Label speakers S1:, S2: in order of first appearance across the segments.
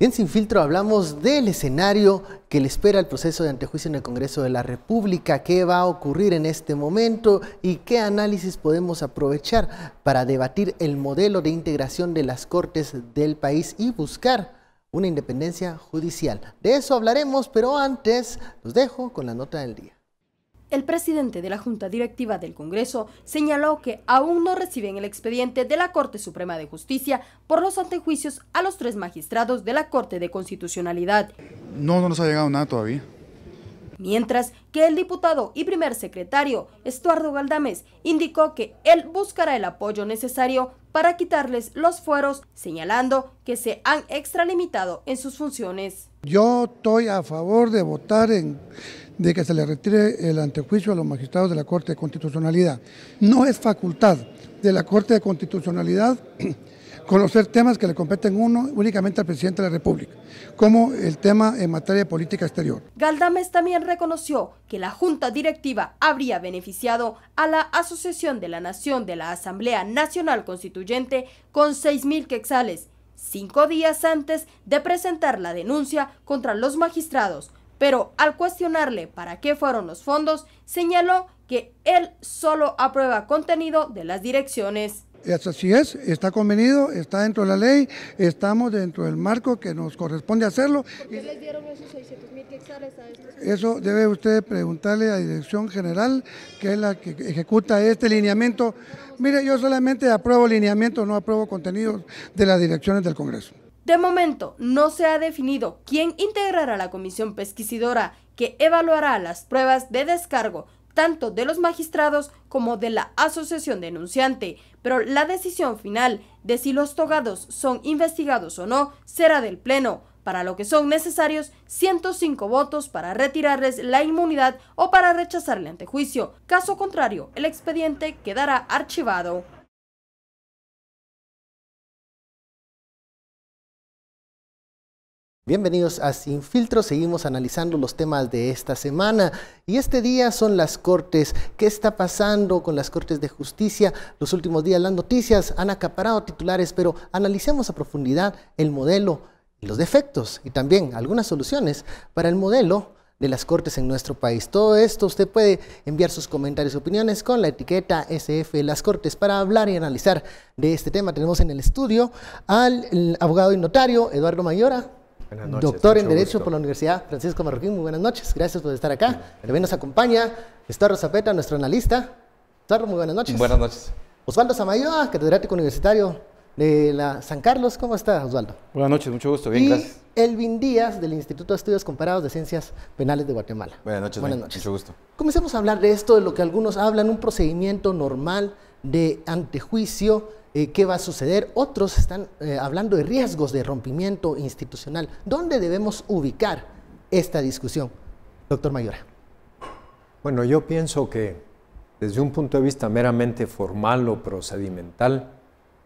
S1: En Sin Filtro hablamos del escenario que le espera el proceso de antejuicio en el Congreso de la República, qué va a ocurrir en este momento y qué análisis podemos aprovechar para debatir el modelo de integración de las Cortes del país y buscar una independencia judicial. De eso hablaremos, pero antes los dejo con la nota del día.
S2: El presidente de la Junta Directiva del Congreso señaló que aún no reciben el expediente de la Corte Suprema de Justicia por los antejuicios a los 3 magistrados de la Corte de Constitucionalidad.
S3: No nos ha llegado nada todavía.
S2: Mientras que el diputado y primer secretario, Estuardo Galdames, indicó que él buscará el apoyo necesario para quitarles los fueros, señalando que se han extralimitado en sus funciones.
S4: Yo estoy a favor de votar de que se le retire el antejuicio a los magistrados de la Corte de Constitucionalidad. No es facultad de la Corte de Constitucionalidad conocer temas que le competen únicamente al presidente de la República, como el tema en materia de política exterior.
S2: Galdames también reconoció que la Junta Directiva habría beneficiado a la Asociación de la Nación de la Asamblea Nacional Constituyente con 6,000 quetzales, 5 días antes de presentar la denuncia contra los magistrados, pero al cuestionarle para qué fueron los fondos, señaló que él solo aprueba contenido de las direcciones.
S4: Así es, está convenido, está dentro de la ley, estamos dentro del marco que nos corresponde hacerlo.
S2: ¿Por qué les dieron esos 600,000 quetzales a estos?
S4: Eso debe usted preguntarle a la Dirección General, que es la que ejecuta este lineamiento. Mire, yo solamente apruebo lineamientos, no apruebo contenidos de las direcciones del Congreso.
S2: De momento, no se ha definido quién integrará la comisión pesquisidora que evaluará las pruebas de descargo tanto de los magistrados como de la asociación denunciante, pero la decisión final de si los togados son investigados o no será del Pleno, para lo que son necesarios 105 votos para retirarles la inmunidad o para rechazarle antejuicio. Caso contrario, el expediente quedará archivado.
S1: Bienvenidos a Sin Filtro, seguimos analizando los temas de esta semana y este día son las Cortes. ¿Qué está pasando con las Cortes de Justicia? Los últimos días las noticias han acaparado titulares, pero analicemos a profundidad el modelo y los defectos y también algunas soluciones para el modelo de las Cortes en nuestro país. Todo esto usted puede enviar sus comentarios y opiniones con la etiqueta SF Las Cortes. Para hablar y analizar de este tema tenemos en el estudio al abogado y notario Eduardo Mayora.
S5: Buenas noches,
S1: doctor en Derecho
S5: gusto.
S1: por la Universidad Francisco Marroquín, muy buenas noches, gracias por estar acá. También nos acompaña Estuardo Zapeta, nuestro analista. Estuardo, muy buenas noches.
S5: Buenas noches.
S1: Osvaldo Samayoa, catedrático universitario de la San Carlos, ¿cómo está, Osvaldo?
S5: Buenas noches, mucho gusto, bien, gracias.
S1: Elvin Díaz, del Instituto de Estudios Comparados de Ciencias Penales de Guatemala.
S5: Buenas noches, mucho gusto.
S1: Comencemos a hablar de esto, de lo que algunos hablan, un procedimiento normal de antejuicio. ¿Qué va a suceder? Otros están hablando de riesgos de rompimiento institucional. ¿Dónde debemos ubicar esta discusión, doctor Mayora?
S6: Bueno, yo pienso que desde un punto de vista meramente formal o procedimental,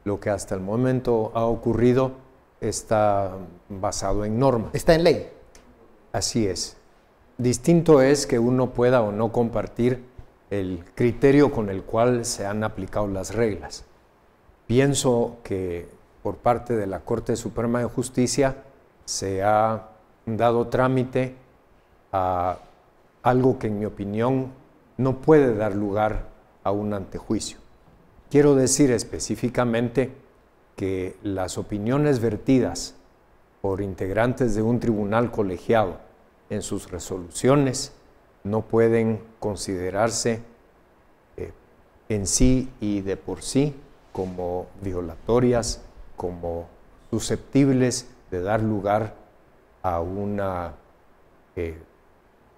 S6: lo que hasta el momento ha ocurrido está basado en normas.
S1: Está en ley.
S6: Así es. Distinto es que uno pueda o no compartir el criterio con el cual se han aplicado las reglas. Pienso que por parte de la Corte Suprema de Justicia se ha dado trámite a algo que en mi opinión no puede dar lugar a un antejuicio. Quiero decir específicamente que las opiniones vertidas por integrantes de un tribunal colegiado en sus resoluciones no pueden considerarse en sí y de por sí como violatorias, como susceptibles de dar lugar a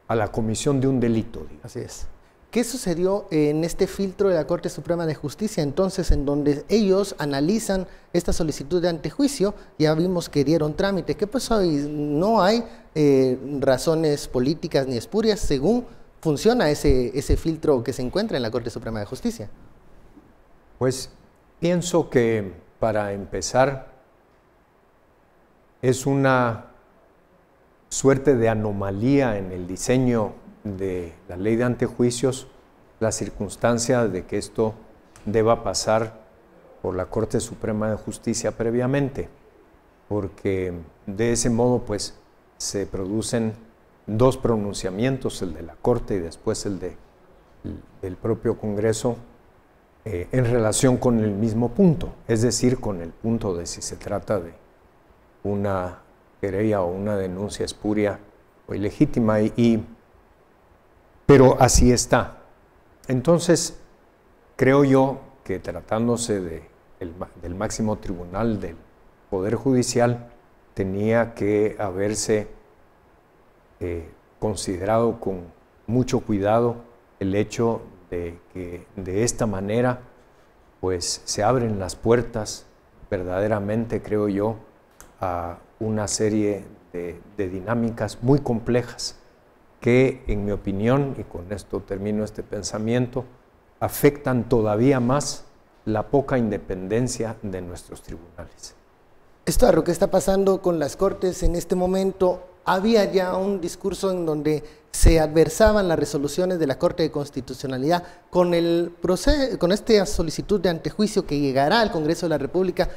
S6: la comisión de un delito. Digamos.
S1: Así es. ¿Qué sucedió en este filtro de la Corte Suprema de Justicia, entonces, en donde ellos analizan esta solicitud de antejuicio? Ya vimos que dieron trámite. ¿Qué pasó? Y no hay razones políticas ni espurias según funciona ese filtro que se encuentra en la Corte Suprema de Justicia.
S6: Pues pienso que, para empezar, es una suerte de anomalía en el diseño de la ley de antejuicios la circunstancia de que esto deba pasar por la Corte Suprema de Justicia previamente. porque de ese modo pues se producen dos pronunciamientos, el de la Corte y después del propio Congreso, en relación con el mismo punto, es decir, con el punto de si se trata de una querella o una denuncia espuria o ilegítima, pero así está. Entonces, creo yo que tratándose del máximo tribunal del Poder Judicial, tenía que haberse considerado con mucho cuidado el hecho de que de esta manera pues se abren las puertas verdaderamente, creo yo, a una serie de dinámicas muy complejas que, en mi opinión, y con esto termino este pensamiento, afectan todavía más la poca independencia de nuestros tribunales.
S1: Estuardo, ¿qué está pasando con las Cortes en este momento? Había ya un discurso en donde se adversaban las resoluciones de la Corte de Constitucionalidad con esta solicitud de antejuicio que llegará al Congreso de la República.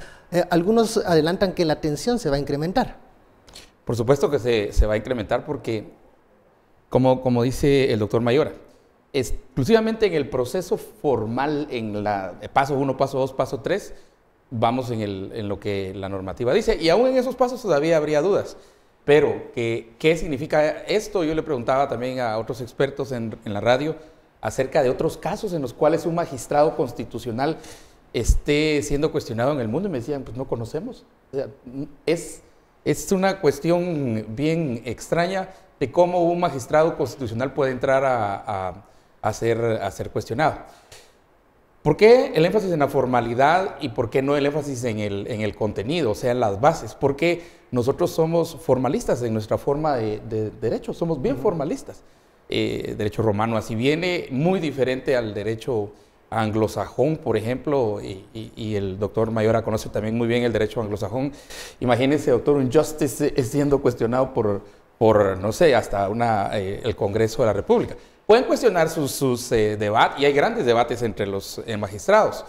S1: Algunos adelantan que la tensión se va a incrementar.
S7: Por supuesto que se va a incrementar porque, como dice el doctor Mayora, exclusivamente en el proceso formal, en la paso 1, paso 2, paso 3, vamos en lo que la normativa dice, y aún en esos pasos todavía habría dudas. Pero, ¿qué significa esto? Yo le preguntaba también a otros expertos en la radio acerca de otros casos en los cuales un magistrado constitucional esté siendo cuestionado en el mundo, y me decían, pues no conocemos. O sea, es una cuestión bien extraña de cómo un magistrado constitucional puede entrar a ser cuestionado. ¿Por qué el énfasis en la formalidad y por qué no el énfasis en el contenido, o sea, en las bases? Porque nosotros somos formalistas en nuestra forma de derecho, somos bien formalistas. Derecho romano así viene, muy diferente al derecho anglosajón, por ejemplo, y el doctor Mayora conoce también muy bien el derecho anglosajón. Imagínense, doctor, un justice siendo cuestionado por no sé, hasta el Congreso de la República. Pueden cuestionar sus debates, y hay grandes debates entre los magistrados,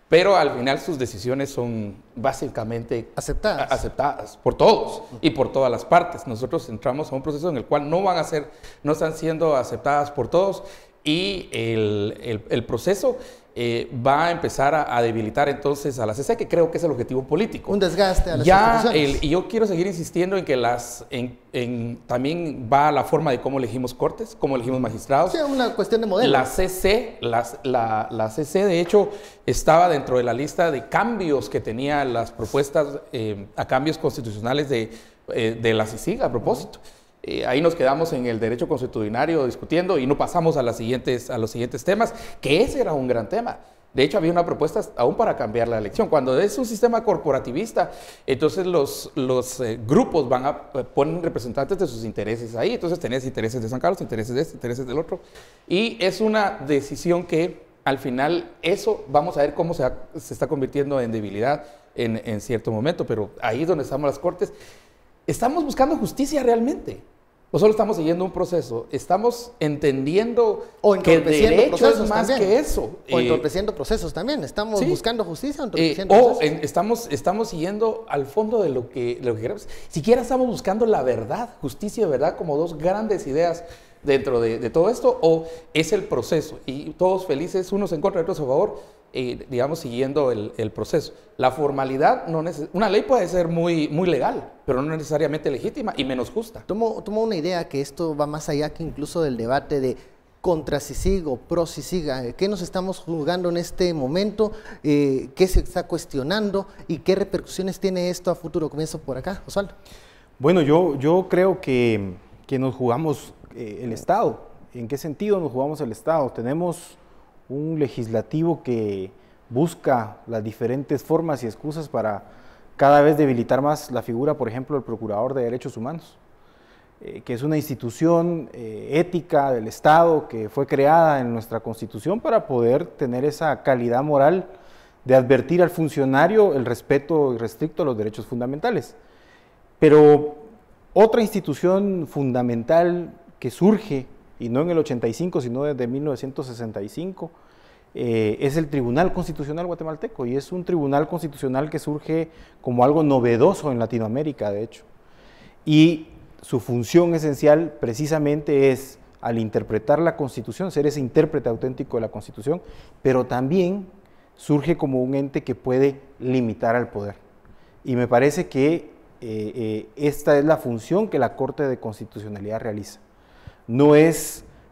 S7: pero al final sus decisiones son básicamente aceptadas por todos y por todas las partes. Nosotros entramos a un proceso en el cual no están siendo aceptadas por todos, y el proceso va a empezar a debilitar entonces a la CC, que creo que es el objetivo político.
S1: Un desgaste a las instituciones.
S7: Y yo quiero seguir insistiendo en que también va la forma de cómo elegimos cortes, cómo elegimos magistrados.
S1: Sí, una cuestión de modelo.
S7: La CC, de hecho, estaba dentro de la lista de cambios que tenía las propuestas a cambios constitucionales de la CICIG a propósito. Ahí nos quedamos en el derecho consuetudinario discutiendo y no pasamos a los siguientes temas, que ese era un gran tema. De hecho, había una propuesta aún para cambiar la elección. Cuando es un sistema corporativista, entonces los grupos ponen representantes de sus intereses ahí. Entonces tenés intereses de San Carlos, intereses de este, intereses del otro. Y es una decisión que al final eso vamos a ver cómo se está convirtiendo en debilidad en cierto momento. Pero ahí es donde estamos las Cortes. Estamos buscando justicia realmente. No solo estamos siguiendo un proceso, estamos entendiendo que el derecho es más que eso.
S1: O entorpeciendo procesos también. Estamos buscando justicia o entorpeciendo procesos.
S7: Estamos siguiendo al fondo de lo que queremos. Siquiera estamos buscando la verdad, justicia y verdad, como dos grandes ideas dentro de todo esto, o es el proceso. Y todos felices, unos en contra, otros a favor, digamos, siguiendo el proceso. La formalidad, una ley puede ser muy legal, pero no necesariamente legítima y menos justa.
S1: Tomo una idea que esto va más allá que incluso del debate de contra CICIG o pro CICIG. ¿Qué nos estamos jugando en este momento? ¿Qué se está cuestionando? ¿Y qué repercusiones tiene esto a futuro? Comienzo por acá, Osvaldo.
S5: Bueno, yo creo que nos jugamos el Estado. ¿En qué sentido nos jugamos el Estado? Tenemos un legislativo que busca las diferentes formas y excusas para cada vez debilitar más la figura, por ejemplo, del Procurador de Derechos Humanos, que es una institución ética del Estado que fue creada en nuestra Constitución para poder tener esa calidad moral de advertir al funcionario el respeto irrestricto a los derechos fundamentales. Pero otra institución fundamental que surge, y no en el 85, sino desde 1965, es el Tribunal Constitucional Guatemalteco, y es un tribunal constitucional que surge como algo novedoso en Latinoamérica, de hecho. Y su función esencial precisamente es, al interpretar la Constitución, ser ese intérprete auténtico de la Constitución, pero también surge como un ente que puede limitar al poder. Y me parece que esta es la función que la Corte de Constitucionalidad realiza.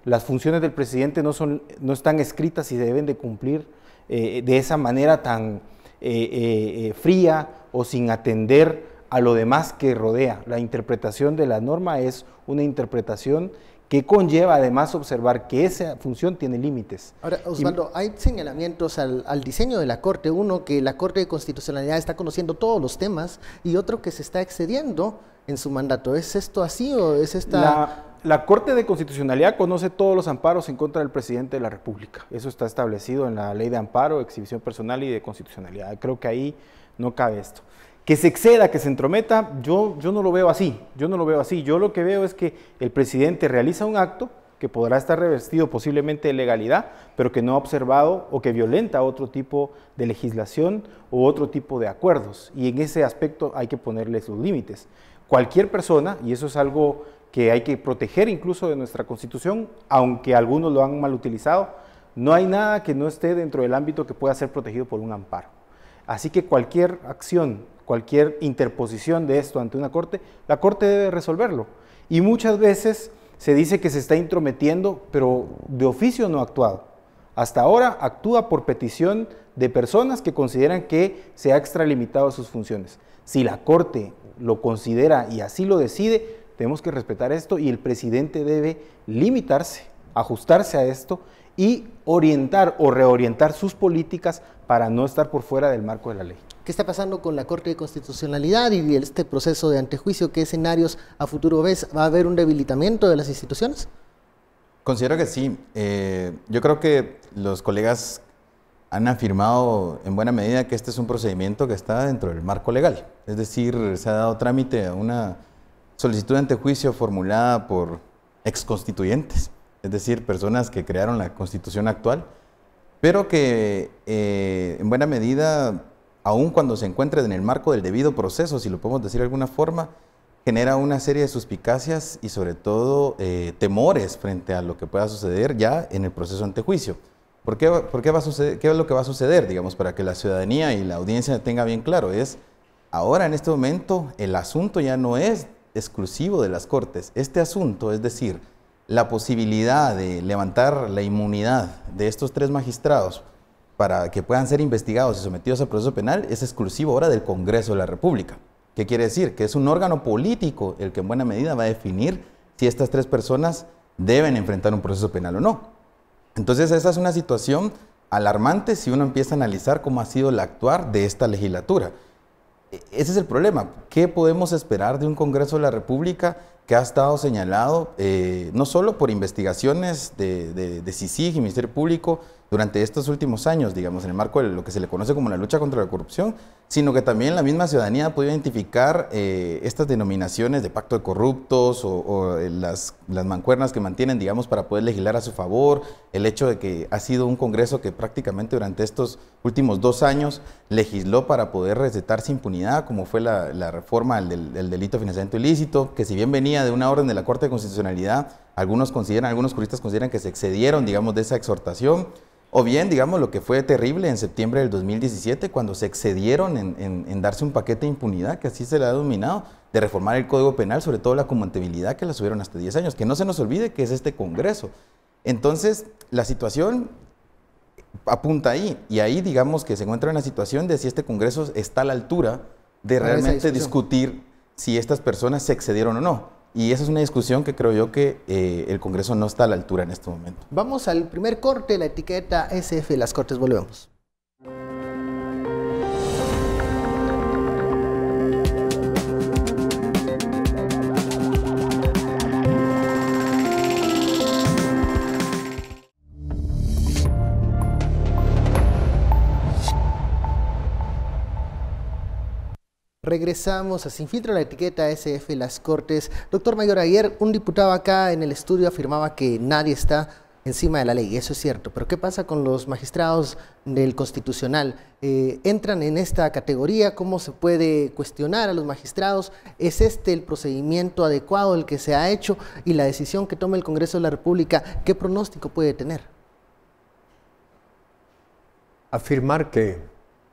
S5: Las funciones del presidente no están escritas y se deben de cumplir de esa manera tan fría o sin atender a lo demás que rodea. La interpretación de la norma es una interpretación que conlleva además observar que esa función tiene límites.
S1: Ahora, Osvaldo, hay señalamientos al diseño de la Corte, uno que la Corte de Constitucionalidad está conociendo todos los temas y otro que se está excediendo en su mandato. ¿Es esto así o es esta...?
S5: La Corte de Constitucionalidad conoce todos los amparos en contra del presidente de la República. Eso está establecido en la Ley de Amparo, Exhibición Personal y de Constitucionalidad. Creo que ahí no cabe esto. Que se exceda, que se entrometa, yo no lo veo así. Yo lo que veo es que el presidente realiza un acto que podrá estar revestido posiblemente de legalidad, pero que no ha observado o que violenta otro tipo de legislación o otro tipo de acuerdos. Y en ese aspecto hay que ponerle sus límites. Cualquier persona, y eso es algo que hay que proteger incluso de nuestra Constitución, aunque algunos lo han mal utilizado, no hay nada que no esté dentro del ámbito que pueda ser protegido por un amparo. Así que cualquier acción, cualquier interposición de esto ante una corte, la corte debe resolverlo. Y muchas veces se dice que se está intrometiendo, pero de oficio no ha actuado. Hasta ahora actúa por petición de personas que consideran que se ha extralimitado sus funciones. Si la corte lo considera y así lo decide, tenemos que respetar esto y el presidente debe limitarse, ajustarse a esto y orientar o reorientar sus políticas para no estar por fuera del marco de la ley.
S1: ¿Qué está pasando con la Corte de Constitucionalidad y este proceso de antejuicio? ¿Qué escenarios a futuro ves? ¿Va a haber un debilitamiento de las instituciones?
S8: Considero que sí. Yo creo que los colegas han afirmado en buena medida que este es un procedimiento que está dentro del marco legal. Es decir, se ha dado trámite a una solicitud de antejuicio formulada por exconstituyentes, es decir, personas que crearon la Constitución actual, pero que en buena medida, aun cuando se encuentre en el marco del debido proceso, si lo podemos decir de alguna forma, genera una serie de suspicacias y sobre todo temores frente a lo que pueda suceder ya en el proceso de antejuicio. ¿Por qué va a suceder? ¿Qué es lo que va a suceder? Digamos, para que la ciudadanía y la audiencia tenga bien claro, ahora en este momento el asunto ya no es exclusivo de las Cortes. Este asunto, es decir, la posibilidad de levantar la inmunidad de estos 3 magistrados para que puedan ser investigados y sometidos a proceso penal, es exclusivo ahora del Congreso de la República. ¿Qué quiere decir? Que es un órgano político el que en buena medida va a definir si estas 3 personas deben enfrentar un proceso penal o no. Entonces esa es una situación alarmante si uno empieza a analizar cómo ha sido el actuar de esta legislatura. Ese es el problema. ¿Qué podemos esperar de un Congreso de la República que ha estado señalado no solo por investigaciones de CICIG y Ministerio Público durante estos últimos años, digamos, en el marco de lo que se le conoce como la lucha contra la corrupción, sino que también la misma ciudadanía ha podido identificar estas denominaciones de pacto de corruptos o las mancuernas que mantienen, digamos, para poder legislar a su favor, el hecho de que ha sido un Congreso que prácticamente durante estos últimos 2 años legisló para poder recetarse impunidad, como fue la reforma del delito de financiamiento ilícito, que si bien venía de una orden de la Corte de Constitucionalidad, algunos juristas consideran que se excedieron, digamos, de esa exhortación, o bien, digamos, lo que fue terrible en septiembre del 2017, cuando se excedieron en darse un paquete de impunidad, que así se le ha denominado, de reformar el Código Penal, sobre todo la conmutabilidad que la subieron hasta 10 años. Que no se nos olvide que es este Congreso. Entonces, la situación apunta ahí, y ahí digamos que se encuentra en una situación de si este Congreso está a la altura de realmente discutir si estas personas se excedieron o no. Y esa es una discusión que creo yo que el Congreso no está a la altura en este momento.
S1: Vamos al primer corte, la etiqueta SF, las Cortes, volvemos. Regresamos a Sin Filtro, la etiqueta SF, las Cortes. Doctor Mayor, ayer un diputado acá en el estudio afirmaba que nadie está encima de la ley, eso es cierto, pero ¿qué pasa con los magistrados del Constitucional? ¿Entran en esta categoría? ¿Cómo se puede cuestionar a los magistrados? ¿Es este el procedimiento adecuado el que se ha hecho? Y la decisión que tome el Congreso de la República, ¿qué pronóstico puede tener?
S6: Afirmar que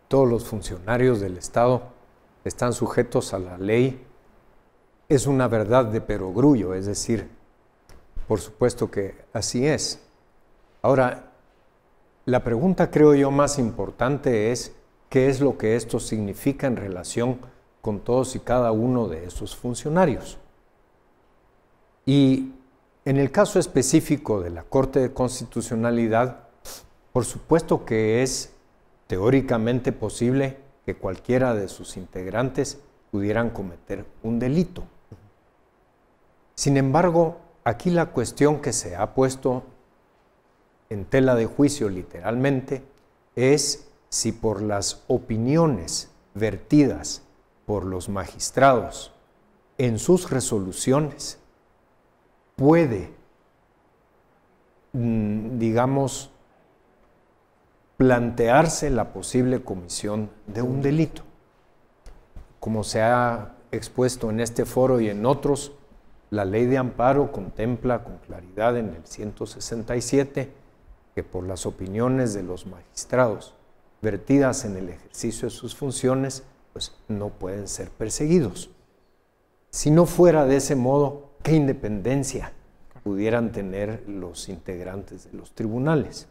S6: todos los funcionarios del Estado están sujetos a la ley es una verdad de perogrullo, es decir, por supuesto que así es. Ahora, la pregunta, creo yo, más importante es qué es lo que esto significa en relación con todos y cada uno de esos funcionarios. Y en el caso específico de la Corte de Constitucionalidad, por supuesto que es teóricamente posible que cualquiera de sus integrantes pudieran cometer un delito. Sin embargo, aquí la cuestión que se ha puesto en tela de juicio literalmente es si por las opiniones vertidas por los magistrados en sus resoluciones puede, digamos, plantearse la posible comisión de un delito. Como se ha expuesto en este foro y en otros, la ley de amparo contempla con claridad en el 167 que por las opiniones de los magistrados vertidas en el ejercicio de sus funciones, pues no pueden ser perseguidos. Si no fuera de ese modo, ¿qué independencia pudieran tener los integrantes de los tribunales?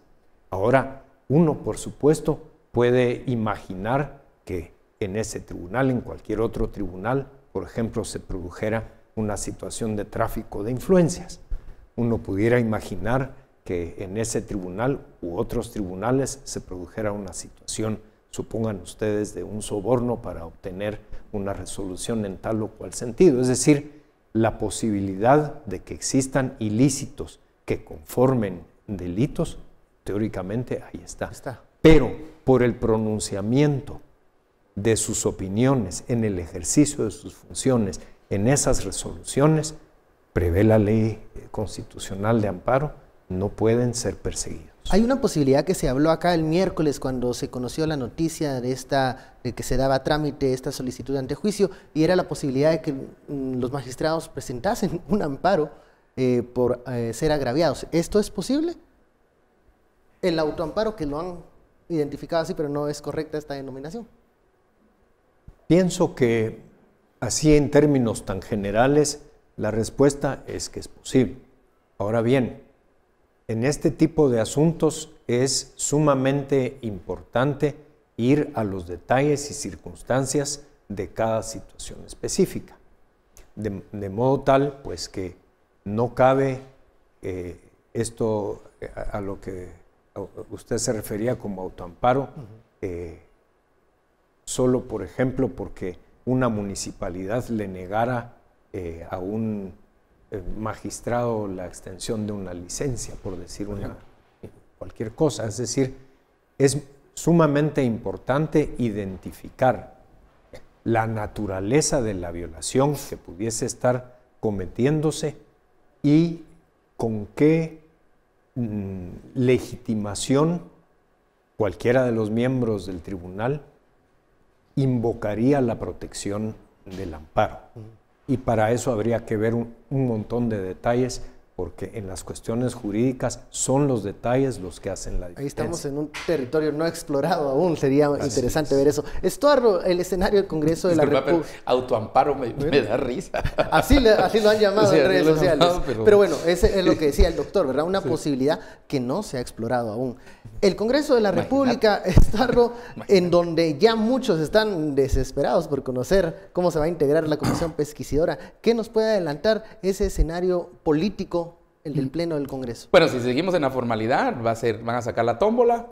S6: Ahora, uno, por supuesto, puede imaginar que en ese tribunal, en cualquier otro tribunal, por ejemplo, se produjera una situación de tráfico de influencias. Uno pudiera imaginar que en ese tribunal u otros tribunales se produjera una situación, supongan ustedes, de un soborno para obtener una resolución en tal o cual sentido. Es decir, la posibilidad de que existan ilícitos que conformen delitos, teóricamente ahí está. Pero por el pronunciamiento de sus opiniones en el ejercicio de sus funciones, en esas resoluciones, prevé la ley constitucional de amparo, no pueden ser perseguidos.
S1: Hay una posibilidad que se habló acá el miércoles cuando se conoció la noticia de que se daba trámite esta solicitud de antejuicio, y era la posibilidad de que los magistrados presentasen un amparo por ser agraviados. ¿Esto es posible? El autoamparo, que lo han identificado así, pero no es correcta esta denominación.
S6: Pienso que así en términos tan generales la respuesta es que es posible. Ahora bien, en este tipo de asuntos es sumamente importante ir a los detalles y circunstancias de cada situación específica. De modo tal, pues, que no cabe esto a lo que usted se refería como autoamparo, solo, por ejemplo, porque una municipalidad le negara a un magistrado la extensión de una licencia, por decir cualquier cosa. Es decir, es sumamente importante identificar la naturaleza de la violación que pudiese estar cometiéndose y con qué legitimación cualquiera de los miembros del tribunal invocaría la protección del amparo. Y para eso habría que ver un montón de detalles, porque en las cuestiones jurídicas son los detalles los que hacen la diferencia.
S1: Ahí estamos en un territorio no explorado aún, sería interesante ver eso. Estuardo, el escenario del Congreso de la República.
S7: Autoamparo me da risa.
S1: Así lo han llamado en redes sociales. Pero bueno, ese es lo que decía el doctor, ¿verdad? Una posibilidad que no se ha explorado aún. El Congreso de la República, Estuardo, en donde ya muchos están desesperados por conocer cómo se va a integrar la comisión pesquisidora. ¿Qué nos puede adelantar ese escenario político, el del Pleno del Congreso?
S7: Bueno, si seguimos en la formalidad, van a sacar la tómbola,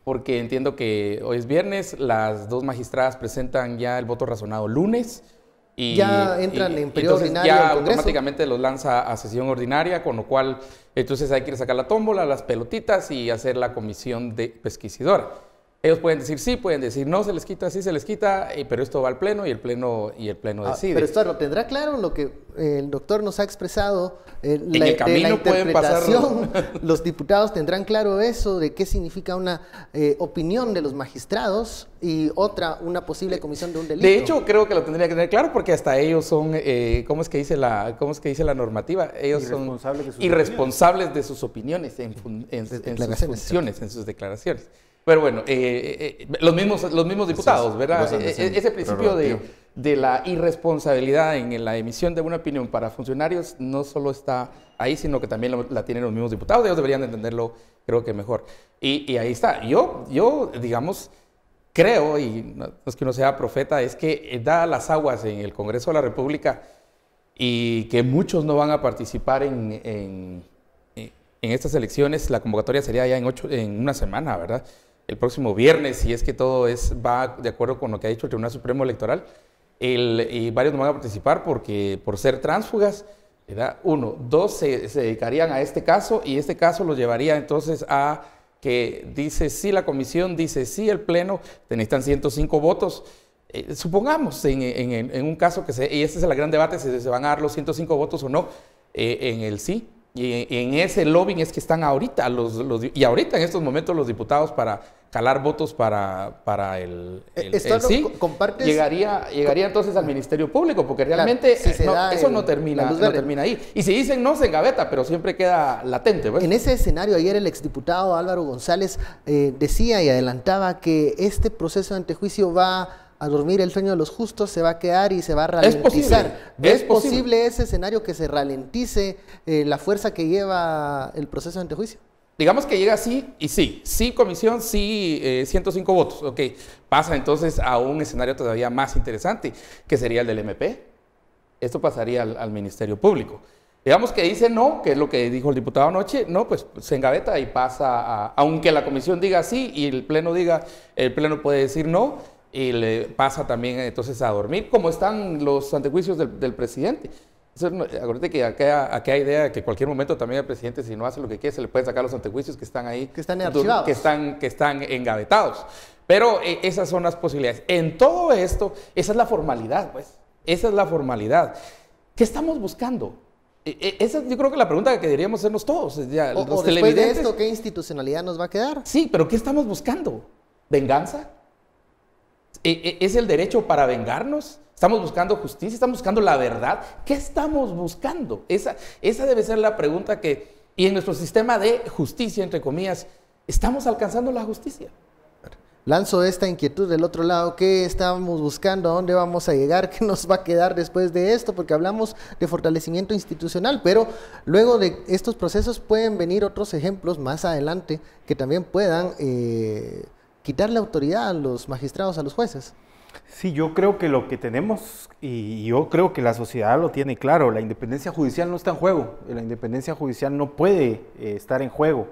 S7: porque entiendo que hoy es viernes, las dos magistradas presentan ya el voto razonado lunes. Y
S1: ya entran en periodo ordinario
S7: ya
S1: del Congreso.
S7: Automáticamente los lanza a sesión ordinaria, con lo cual entonces hay que sacar la tómbola, las pelotitas y hacer la comisión de pesquisidora. Ellos pueden decir sí, pueden decir no, se les quita, sí se les quita, pero esto va al Pleno y el Pleno decide.
S1: Pero esto lo tendrá claro lo que el doctor nos ha expresado.
S7: En el camino pueden pasar.
S1: Los diputados tendrán claro eso, de qué significa una opinión de los magistrados y otra, una posible comisión de un delito.
S7: De hecho, creo que lo tendría que tener claro porque hasta ellos son, ¿cómo es que dice la normativa? Ellos son irresponsables de sus opiniones en sus funciones, en sus declaraciones. Pero bueno, los mismos diputados, ¿verdad? Ese principio de la irresponsabilidad en la emisión de una opinión para funcionarios no solo está ahí, sino que también la tienen los mismos diputados. Ellos deberían entenderlo, creo que mejor. Y ahí está. Yo, digamos, creo, y no es que uno sea profeta, es que dadas las aguas en el Congreso de la República y que muchos no van a participar en estas elecciones, la convocatoria sería ya en una semana, ¿verdad? El próximo viernes, si es que todo va de acuerdo con lo que ha dicho el Tribunal Supremo Electoral, y varios no van a participar por ser tránsfugas, ¿verdad? 1, 2 se dedicarían a este caso y este caso los llevaría entonces a que dice sí la comisión, dice sí el Pleno, necesitan 105 votos. Supongamos en un caso y este es el gran debate, si se van a dar los 105 votos o no en el sí. Y en ese lobbying es que están ahorita, y ahorita en estos momentos los diputados para calar votos para el sí, llegaría entonces al Ministerio Público, porque realmente eso no termina ahí. Y si dicen no, se engaveta, pero siempre queda latente. ¿Ves?
S1: En ese escenario, ayer el exdiputado Álvaro González decía y adelantaba que este proceso de antejuicio va a dormir el sueño de los justos, se va a quedar y se va a ralentizar. ¿Es posible ese escenario que se ralentice la fuerza que lleva el proceso de antejuicio?
S7: Digamos que llega sí y sí comisión, sí 105 votos, ok, pasa entonces a un escenario todavía más interesante, que sería el del MP. Esto pasaría al Ministerio Público. Digamos que dice no, que es lo que dijo el diputado anoche, no, pues se engaveta y pasa aunque la comisión diga sí y el Pleno puede decir no, y le pasa también entonces a dormir, como están los antejuicios del presidente. Acuérdate que acá hay idea de que en cualquier momento también el presidente, si no hace lo que quiere, se le pueden sacar los antejuicios que están ahí.
S1: Que están archivados.
S7: Que están engavetados. Pero esas son las posibilidades. En todo esto, esa es la formalidad, pues. Esa es la formalidad. ¿Qué estamos buscando? Esa yo creo que la pregunta que deberíamos hacernos todos. Los
S1: después de esto, ¿qué institucionalidad nos va a quedar?
S7: Sí, pero ¿qué estamos buscando? ¿Venganza? ¿Es el derecho para vengarnos? ¿Estamos buscando justicia? ¿Estamos buscando la verdad? ¿Qué estamos buscando? Esa debe ser la pregunta y en nuestro sistema de justicia, entre comillas, ¿estamos alcanzando la justicia?
S1: Lanzo esta inquietud del otro lado. ¿Qué estamos buscando? ¿A dónde vamos a llegar? ¿Qué nos va a quedar después de esto? Porque hablamos de fortalecimiento institucional, pero luego de estos procesos pueden venir otros ejemplos más adelante que también puedan quitarle autoridad a los magistrados, a los jueces.
S5: Sí, yo creo que lo que tenemos, y yo creo que la sociedad lo tiene claro, la independencia judicial no está en juego, la independencia judicial no puede estar en juego,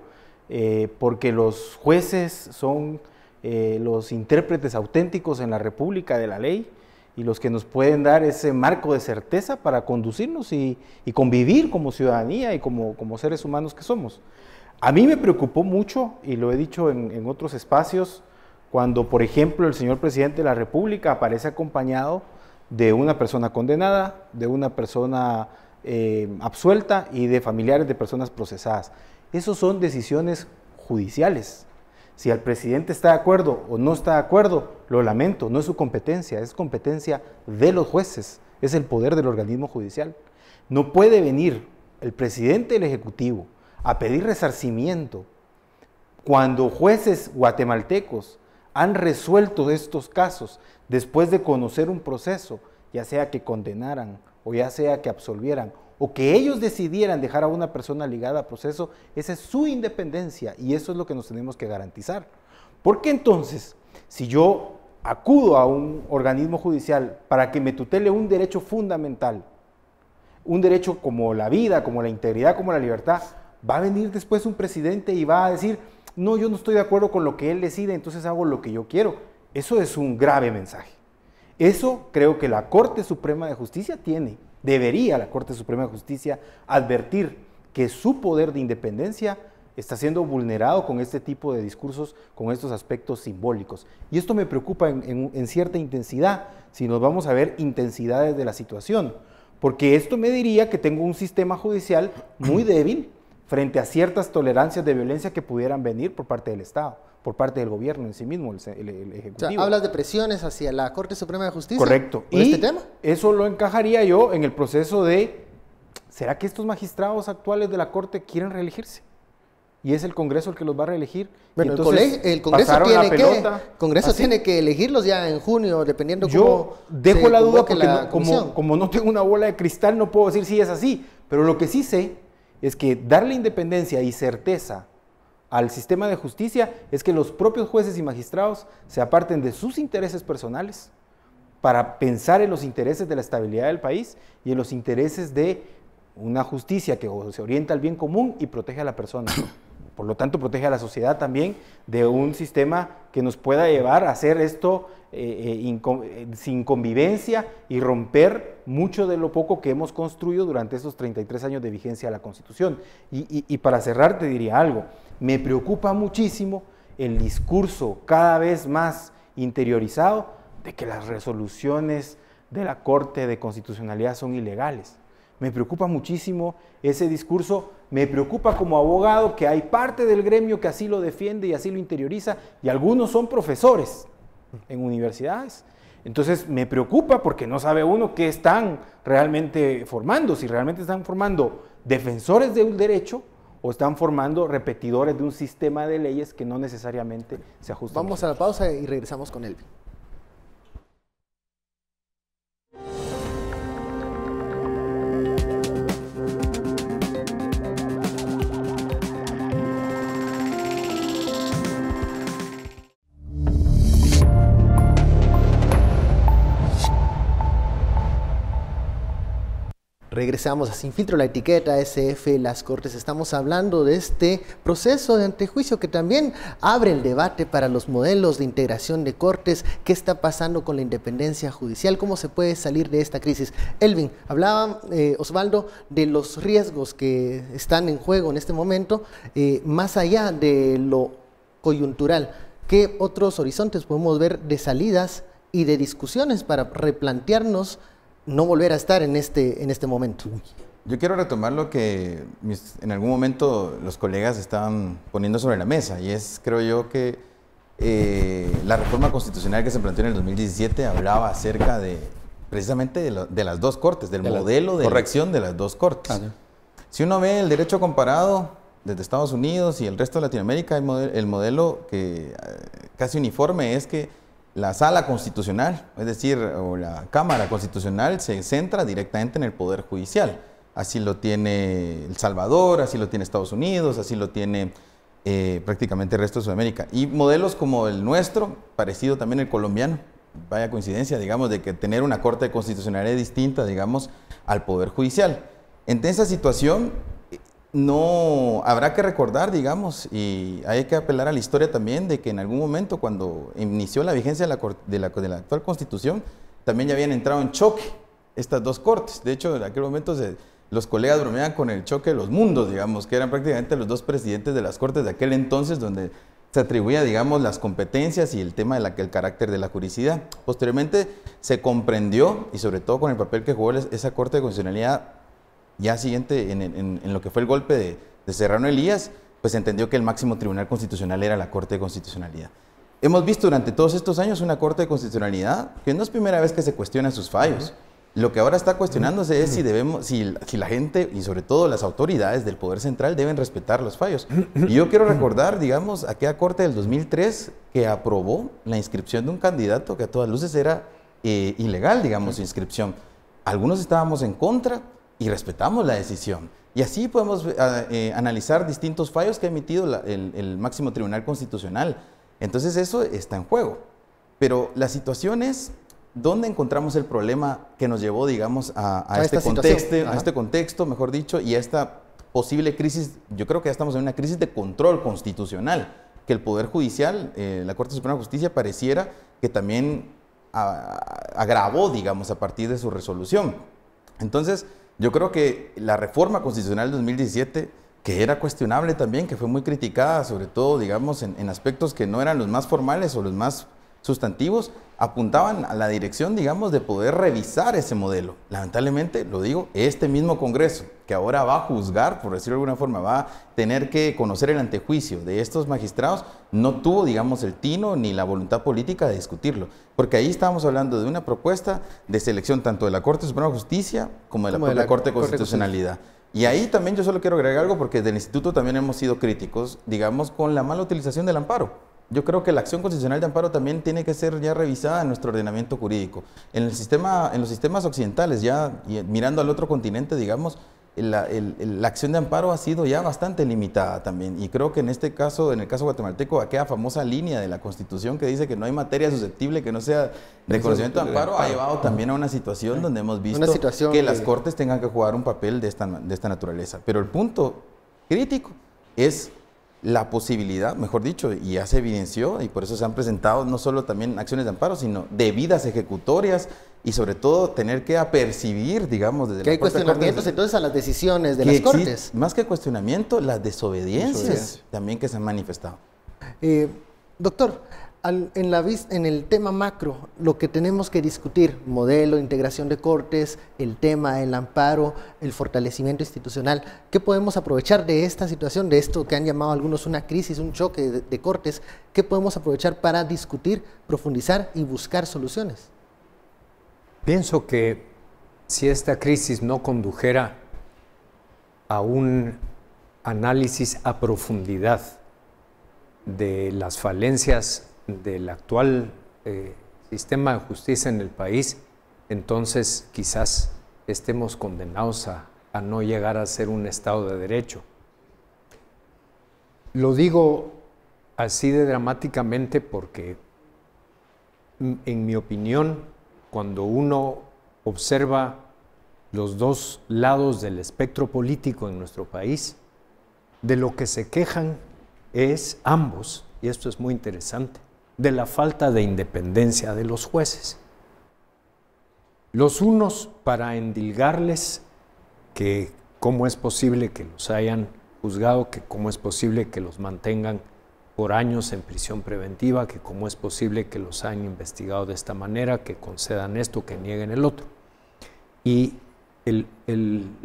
S5: porque los jueces son los intérpretes auténticos en la República de la ley y los que nos pueden dar ese marco de certeza para conducirnos y convivir como ciudadanía y como seres humanos que somos. A mí me preocupó mucho, y lo he dicho en otros espacios, cuando, por ejemplo, el señor presidente de la República aparece acompañado de una persona condenada, de una persona absuelta y de familiares de personas procesadas. Esas son decisiones judiciales. Si el presidente está de acuerdo o no está de acuerdo, lo lamento, no es su competencia, es competencia de los jueces, es el poder del organismo judicial. No puede venir el presidente del Ejecutivo a pedir resarcimiento cuando jueces guatemaltecos han resuelto estos casos después de conocer un proceso, ya sea que condenaran o ya sea que absolvieran o que ellos decidieran dejar a una persona ligada a proceso. Esa es su independencia y eso es lo que nos tenemos que garantizar. Porque entonces, si yo acudo a un organismo judicial para que me tutele un derecho fundamental, un derecho como la vida, como la integridad, como la libertad, va a venir después un presidente y va a decir, no, yo no estoy de acuerdo con lo que él decide, entonces hago lo que yo quiero. Eso es un grave mensaje. Eso creo que la Corte Suprema de Justicia debería la Corte Suprema de Justicia advertir que su poder de independencia está siendo vulnerado con este tipo de discursos, con estos aspectos simbólicos. Y esto me preocupa en cierta intensidad, si nos vamos a ver intensidades de la situación, porque esto me diría que tengo un sistema judicial muy débil frente a ciertas tolerancias de violencia que pudieran venir por parte del Estado, por parte del gobierno en sí mismo, el Ejecutivo.
S1: O sea, hablas de presiones hacia la Corte Suprema de Justicia.
S5: Correcto.
S1: ¿Por este tema?
S5: Eso lo encajaría yo en el proceso de, ¿será que estos magistrados actuales de la Corte quieren reelegirse? Y es el Congreso el que los va a reelegir.
S1: Bueno,
S5: entonces,
S1: el Congreso tiene que elegirlos ya en junio, dependiendo cómo
S5: yo dejo
S1: se
S5: la duda
S1: convoque
S5: porque
S1: la
S5: como no tengo una bola de cristal, no puedo decir si es así. Pero lo que sí sé es que darle independencia y certeza al sistema de justicia es que los propios jueces y magistrados se aparten de sus intereses personales para pensar en los intereses de la estabilidad del país y en los intereses de una justicia que se orienta al bien común y protege a la persona. Por lo tanto, protege a la sociedad también de un sistema que nos pueda llevar a hacer esto sin convivencia y romper mucho de lo poco que hemos construido durante estos 33 años de vigencia de la Constitución. Y para cerrar te diría algo, me preocupa muchísimo el discurso cada vez más interiorizado de que las resoluciones de la Corte de Constitucionalidad son ilegales. Me preocupa muchísimo ese discurso, me preocupa como abogado que hay parte del gremio que así lo defiende y así lo interioriza, y algunos son profesores en universidades. Entonces me preocupa porque no sabe uno qué están realmente formando, si realmente están formando defensores de un derecho o están formando repetidores de un sistema de leyes que no necesariamente se ajustan.
S1: Vamos a la pausa y regresamos con Elvin. Regresamos a Sin Filtro, la etiqueta SF, las Cortes. Estamos hablando de este proceso de antejuicio que también abre el debate para los modelos de integración de cortes. ¿Qué está pasando con la independencia judicial? ¿Cómo se puede salir de esta crisis? Elvin, hablaba Osvaldo de los riesgos que están en juego en este momento, más allá de lo coyuntural. ¿Qué otros horizontes podemos ver de salidas y de discusiones para replantearnos no volver a estar en este momento?
S8: Yo quiero retomar lo que en algún momento los colegas estaban poniendo sobre la mesa, y es, creo yo, que la reforma constitucional que se planteó en el 2017 hablaba acerca de, precisamente de las dos cortes, del modelo de elección de las dos cortes. Si uno ve el derecho comparado desde Estados Unidos y el resto de Latinoamérica, el modelo que casi uniforme es que la sala constitucional, es decir, o la Cámara Constitucional, se centra directamente en el Poder Judicial. Así lo tiene El Salvador, así lo tiene Estados Unidos, así lo tiene prácticamente el resto de Sudamérica. Y modelos como el nuestro, parecido también el colombiano, vaya coincidencia, digamos, de que tener una Corte de Constitucionalidad distinta, digamos, al Poder Judicial. En esa situación, no habrá que recordar, digamos, y hay que apelar a la historia también, de que en algún momento, cuando inició la vigencia de la actual Constitución, también ya habían entrado en choque estas dos cortes. De hecho, en aquel momento los colegas bromeaban con el choque de los mundos, digamos, que eran prácticamente los dos presidentes de las cortes de aquel entonces, donde se atribuía, digamos, las competencias y el tema del carácter de la juridicidad. Posteriormente se comprendió, y sobre todo con el papel que jugó esa Corte de Constitucionalidad, ya siguiente en lo que fue el golpe de Serrano Elías, pues entendió que el máximo tribunal constitucional era la Corte de Constitucionalidad. Hemos visto durante todos estos años una Corte de Constitucionalidad que no es primera vez que se cuestiona sus fallos. Lo que ahora está cuestionándose es si la gente y sobre todo las autoridades del Poder Central deben respetar los fallos. Y yo quiero recordar, digamos, aquella Corte del 2003 que aprobó la inscripción de un candidato que a todas luces era ilegal, digamos, su inscripción. Algunos estábamos en contra y respetamos la decisión. Y así podemos analizar distintos fallos que ha emitido el máximo tribunal constitucional. Entonces eso está en juego. Pero la situación es, ¿dónde encontramos el problema que nos llevó, digamos, a este contexto, mejor dicho, y a esta posible crisis? Yo creo que ya estamos en una crisis de control constitucional, que el Poder Judicial, la Corte Suprema de Justicia, pareciera que también agravó, digamos, a partir de su resolución. Entonces, yo creo que la reforma constitucional del 2017 que era cuestionable también, que fue muy criticada, sobre todo, digamos, en aspectos que no eran los más formales o los más sustantivos, apuntaban a la dirección, digamos, de poder revisar ese modelo. Lamentablemente, lo digo, este mismo Congreso, que ahora va a juzgar, por decirlo de alguna forma, va a tener que conocer el antejuicio de estos magistrados, no tuvo, digamos, el tino ni la voluntad política de discutirlo. Porque ahí estábamos hablando de una propuesta de selección tanto de la Corte Suprema de Justicia como de la propia Corte de Constitucionalidad. Y ahí también yo solo quiero agregar algo, porque del Instituto también hemos sido críticos, digamos, con la mala utilización del amparo. Yo creo que la acción constitucional de amparo también tiene que ser ya revisada en nuestro ordenamiento jurídico. En los sistemas occidentales, ya mirando al otro continente, digamos, la acción de amparo ha sido ya bastante limitada también. Y creo que en este caso, en el caso guatemalteco, aquella famosa línea de la Constitución que dice que no hay materia susceptible que no sea de conocimiento de amparo, ha llevado también a una situación donde hemos visto que las Cortes tengan que jugar un papel de esta naturaleza. Pero el punto crítico es la posibilidad, mejor dicho, y ya se evidenció, y por eso se han presentado no solo también acciones de amparo, sino debidas ejecutorias, y sobre todo tener que apercibir, digamos, desde
S1: que hay cuestionamientos entonces a las decisiones de las Cortes.
S8: Más que cuestionamiento, las desobediencias también que se han manifestado.
S1: Doctor, en el tema macro, lo que tenemos que discutir, modelo, integración de cortes, el tema, el amparo, el fortalecimiento institucional, ¿qué podemos aprovechar de esta situación, de esto que han llamado algunos una crisis, un choque de cortes? ¿Qué podemos aprovechar para discutir, profundizar y buscar soluciones?
S6: Pienso que si esta crisis no condujera a un análisis a profundidad de las falencias del actual sistema de justicia en el país, entonces quizás estemos condenados a no llegar a ser un Estado de Derecho. Lo digo así de dramáticamente porque, en mi opinión, cuando uno observa los dos lados del espectro político en nuestro país, de lo que se quejan es ambos, y esto es muy interesante, de la falta de independencia de los jueces. Los unos para endilgarles que cómo es posible que los hayan juzgado, que cómo es posible que los mantengan por años en prisión preventiva, que cómo es posible que los hayan investigado de esta manera, que concedan esto, que nieguen el otro. Y el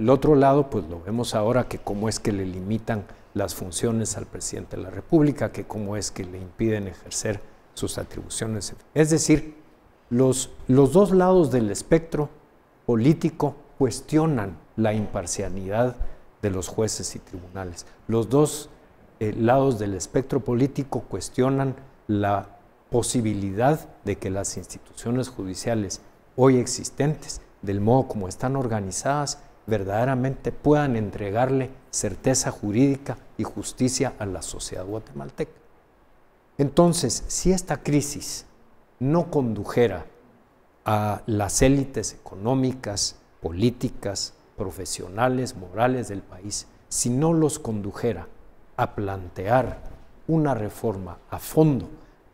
S6: otro lado, pues lo vemos ahora, que cómo es que le limitan las funciones al presidente de la República, que cómo es que le impiden ejercer sus atribuciones. Es decir, los dos lados del espectro político cuestionan la imparcialidad de los jueces y tribunales. Los dos lados del espectro político cuestionan la posibilidad de que las instituciones judiciales hoy existentes, del modo como están organizadas, verdaderamente puedan entregarle certeza jurídica y justicia a la sociedad guatemalteca. Entonces, si esta crisis no condujera a las élites económicas, políticas, profesionales, morales del país, si no los condujera a plantear una reforma a fondo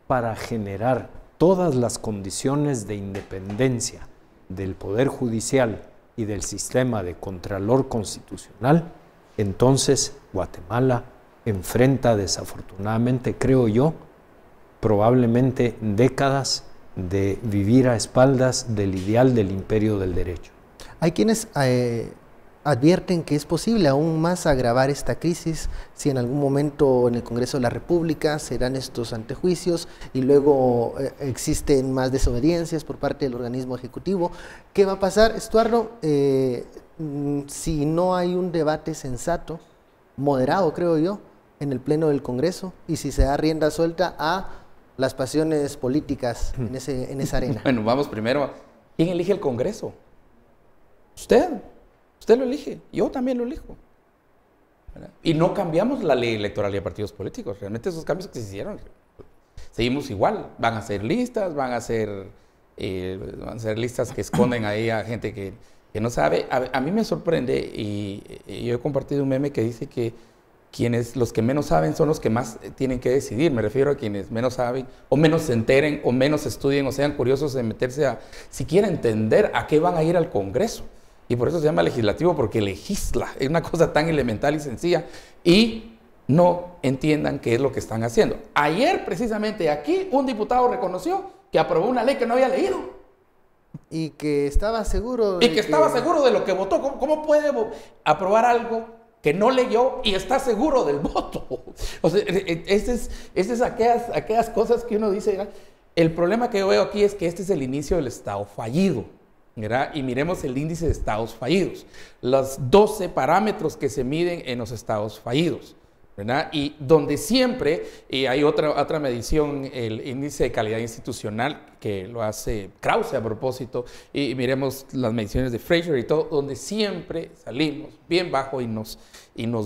S6: para generar todas las condiciones de independencia del Poder Judicial y del sistema de Contralor Constitucional, entonces Guatemala enfrenta desafortunadamente, creo yo, probablemente décadas de vivir a espaldas del ideal del imperio del derecho.
S1: Hay quienes advierten que es posible aún más agravar esta crisis si en algún momento en el Congreso de la República se dan estos antejuicios y luego existen más desobediencias por parte del organismo ejecutivo. ¿Qué va a pasar, Estuardo, si no hay un debate sensato, moderado creo yo, en el Pleno del Congreso y si se da rienda suelta a las pasiones políticas en esa arena?
S7: Bueno, vamos primero, ¿quién elige el Congreso? Usted lo elige, yo también lo elijo. ¿Verdad? Y no cambiamos la ley electoral y de partidos políticos, realmente esos cambios que se hicieron, seguimos igual, van a ser listas, van a ser listas que esconden ahí a gente que no sabe. A mí me sorprende y yo he compartido un meme que dice que los que menos saben son los que más tienen que decidir. Me refiero a quienes menos saben o menos se enteren o menos estudien o sean curiosos de meterse a siquiera entender a qué van a ir al Congreso. Y por eso se llama legislativo, porque legisla. Es una cosa tan elemental y sencilla. Y no entiendan qué es lo que están haciendo. Ayer, precisamente, aquí, un diputado reconoció que aprobó una ley que no había leído.
S1: Y que estestaba seguro
S7: de estaba seguro de lo que votó. ¿Cómo puede aprobar algo que no leyó y está seguro del voto? O sea, esas es aquellas cosas que uno dice, ¿verdad? El problema que yo veo aquí es que este es el inicio del Estado fallido, ¿verdad? Y miremos el índice de estados fallidos, los 12 parámetros que se miden en los estados fallidos, ¿verdad? Y donde siempre, y hay otra medición, el índice de calidad institucional, que lo hace Krause a propósito, y miremos las mediciones de Fraser y todo, donde siempre salimos bien bajo y nos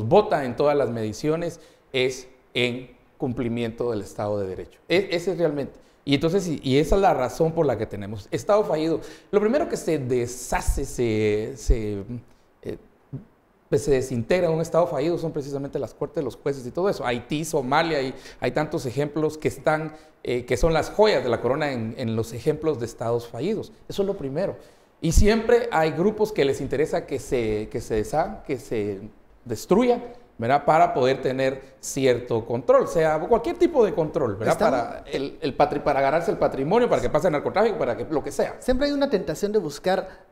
S7: vota en todas las mediciones, es en cumplimiento del Estado de Derecho. Ese es realmente. Y entonces, y esa es la razón por la que tenemos Estado fallido. Lo primero que se deshace, se desintegra un Estado fallido son precisamente las cortes, los jueces y todo eso. Haití, Somalia, hay tantos ejemplos que que son las joyas de la corona en los ejemplos de Estados fallidos. Eso es lo primero. Y siempre hay grupos que les interesa que se deshagan, que se destruya, ¿verdad? Para poder tener cierto control, sea cualquier tipo de control, ¿verdad? Para ganarse el patrimonio, para que pase el narcotráfico, para que lo que sea.
S1: Siempre hay una tentación de buscar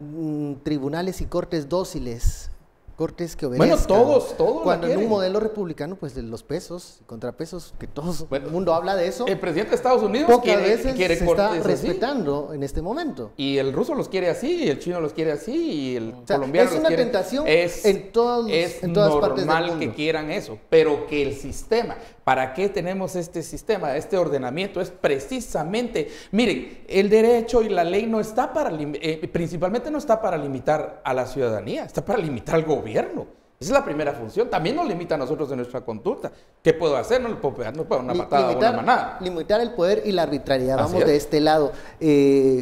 S1: tribunales y cortes dóciles, cortes que obedezcan.
S7: Bueno, todos
S1: cuando en un modelo republicano, pues de los pesos y contrapesos, que todo el mundo habla de eso.
S7: El presidente de Estados Unidos
S1: pocas
S7: quiere
S1: se está respetando así en este momento.
S7: Y el ruso los quiere así, y el chino los quiere así, y el colombiano los quiere.
S1: Es una tentación en todas partes del mundo.
S7: Es normal que quieran eso, pero que el sistema, ¿para qué tenemos este sistema, este ordenamiento? Es precisamente, miren, el derecho y la ley no está principalmente no está para limitar a la ciudadanía, está para limitar al gobierno. Esa es la primera función. También nos limita a nosotros en nuestra conducta. ¿Qué puedo hacer? No le puedo pegar, no puedo una patada o una manada.
S1: Limitar el poder y la arbitrariedad. Vamos de este lado.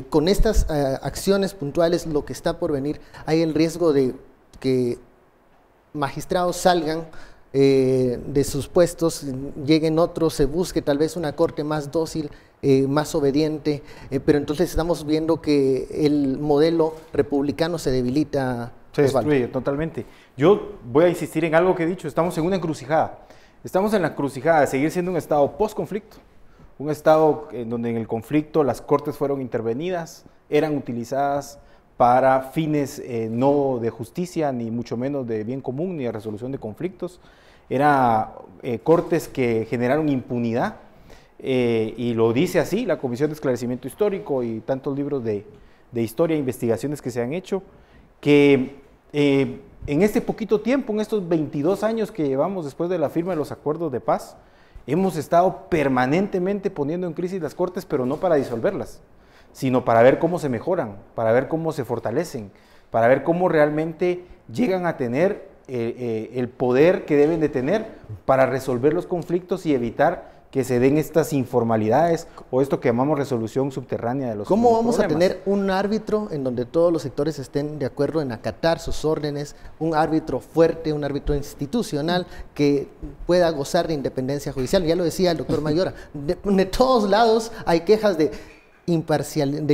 S1: Con estas acciones puntuales, lo que está por venir, hay el riesgo de que magistrados salgan de sus puestos, lleguen otros, se busque tal vez una corte más dócil, más obediente, pero entonces estamos viendo que el modelo republicano se debilita.
S5: Se destruye totalmente. Yo voy a insistir en algo que he dicho, estamos en una encrucijada. Estamos en la encrucijada de seguir siendo un Estado post-conflicto, un Estado en donde en el conflicto las cortes fueron intervenidas, eran utilizadas para fines no de justicia, ni mucho menos de bien común, ni de resolución de conflictos. Eran cortes que generaron impunidad, y lo dice así la Comisión de Esclarecimiento Histórico y tantos libros de historia e investigaciones que se han hecho, que en este poquito tiempo, en estos 22 años que llevamos después de la firma de los acuerdos de paz, hemos estado permanentemente poniendo en crisis las cortes, pero no para disolverlas, sino para ver cómo se mejoran, para ver cómo se fortalecen, para ver cómo realmente llegan a tener el poder que deben de tener para resolver los conflictos y evitar que se den estas informalidades o esto que llamamos resolución subterránea de los problemas.
S1: ¿Cómo vamos a tener un árbitro en donde todos los sectores estén de acuerdo en acatar sus órdenes, un árbitro fuerte, un árbitro institucional que pueda gozar de independencia judicial? Ya lo decía el doctor Mayora, de todos lados hay quejas de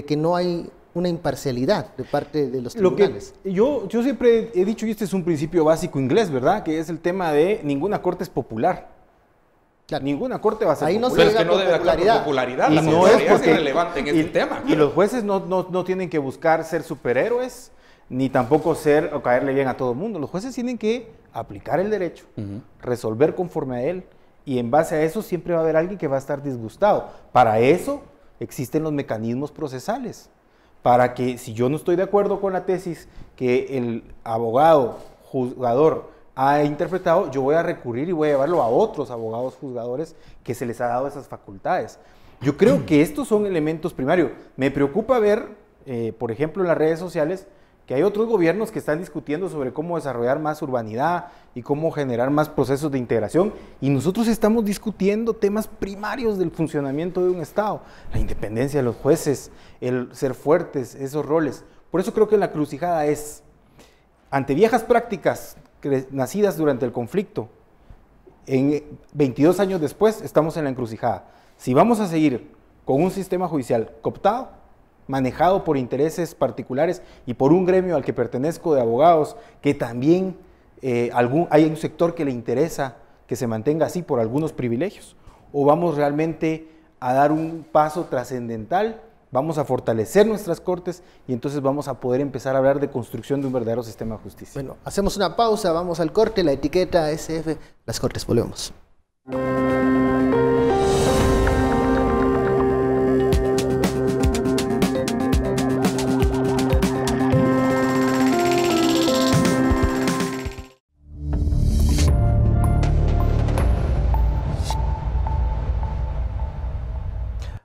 S1: que no hay una imparcialidad de parte de los tribunales.
S5: Yo siempre he dicho, y este es un principio básico inglés, ¿verdad? Que es el tema de ninguna corte es popular. Claro. Ninguna corte va a ser
S1: ahí no
S7: popular. Pero es que no debe actuar popularidad. La popularidad es irrelevante en este tema.
S5: Y los jueces no tienen que buscar ser superhéroes, ni tampoco ser o caerle bien a todo el mundo. Los jueces tienen que aplicar el derecho, resolver conforme a él, y en base a eso siempre va a haber alguien que va a estar disgustado. Para eso existen los mecanismos procesales, para que si yo no estoy de acuerdo con la tesis que el abogado, juzgador, ha interpretado, yo voy a recurrir y voy a llevarlo a otros abogados juzgadores que se les ha dado esas facultades. Yo creo que estos son elementos primarios. Me preocupa ver, por ejemplo, en las redes sociales, que hay otros gobiernos que están discutiendo sobre cómo desarrollar más urbanidad y cómo generar más procesos de integración, y nosotros estamos discutiendo temas primarios del funcionamiento de un Estado, la independencia de los jueces, el ser fuertes, esos roles. Por eso creo que la encrucijada es, ante viejas prácticas nacidas durante el conflicto, en 22 años después estamos en la encrucijada. Si vamos a seguir con un sistema judicial cooptado, manejado por intereses particulares y por un gremio al que pertenezco de abogados, que también hay un sector que le interesa que se mantenga así por algunos privilegios? ¿O vamos realmente a dar un paso trascendental? Vamos a fortalecer nuestras cortes y entonces vamos a poder empezar a hablar de construcción de un verdadero sistema de justicia.
S1: Bueno, hacemos una pausa, vamos al corte, la etiqueta SF, las cortes, volvemos.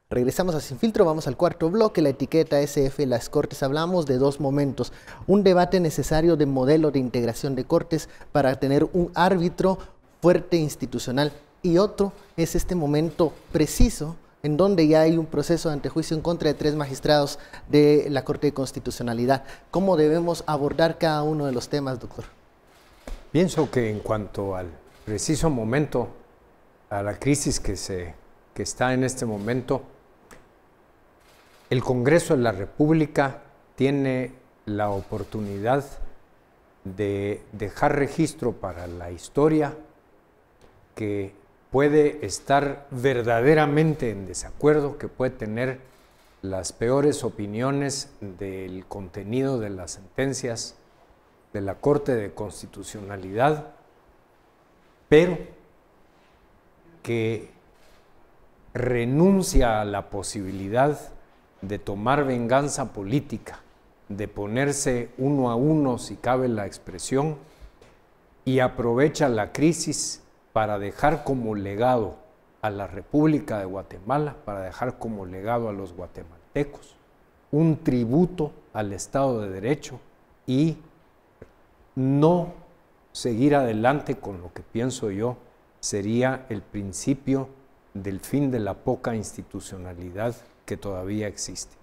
S1: Regresamos a Sin Filtro, vamos al cuarto bloque, la etiqueta SF, las cortes. Hablamos de dos momentos, un debate necesario de modelo de integración de cortes para tener un árbitro fuerte institucional, y otro es este momento preciso en donde ya hay un proceso de antejuicio en contra de 3 magistrados de la Corte de Constitucionalidad. ¿Cómo debemos abordar cada uno de los temas, doctor?
S6: Pienso que en cuanto al preciso momento, a la crisis que está en este momento, el Congreso de la República tiene la oportunidad de dejar registro para la historia que puede estar verdaderamente en desacuerdo, que puede tener las peores opiniones del contenido de las sentencias de la Corte de Constitucionalidad, pero que renuncia a la posibilidad de tomar venganza política, de ponerse uno a uno, si cabe la expresión, y aprovecha la crisis para dejar como legado a la República de Guatemala, para dejar como legado a los guatemaltecos un tributo al Estado de Derecho y no seguir adelante con lo que pienso yo sería el principio del fin de la poca institucionalidad que todavía existe.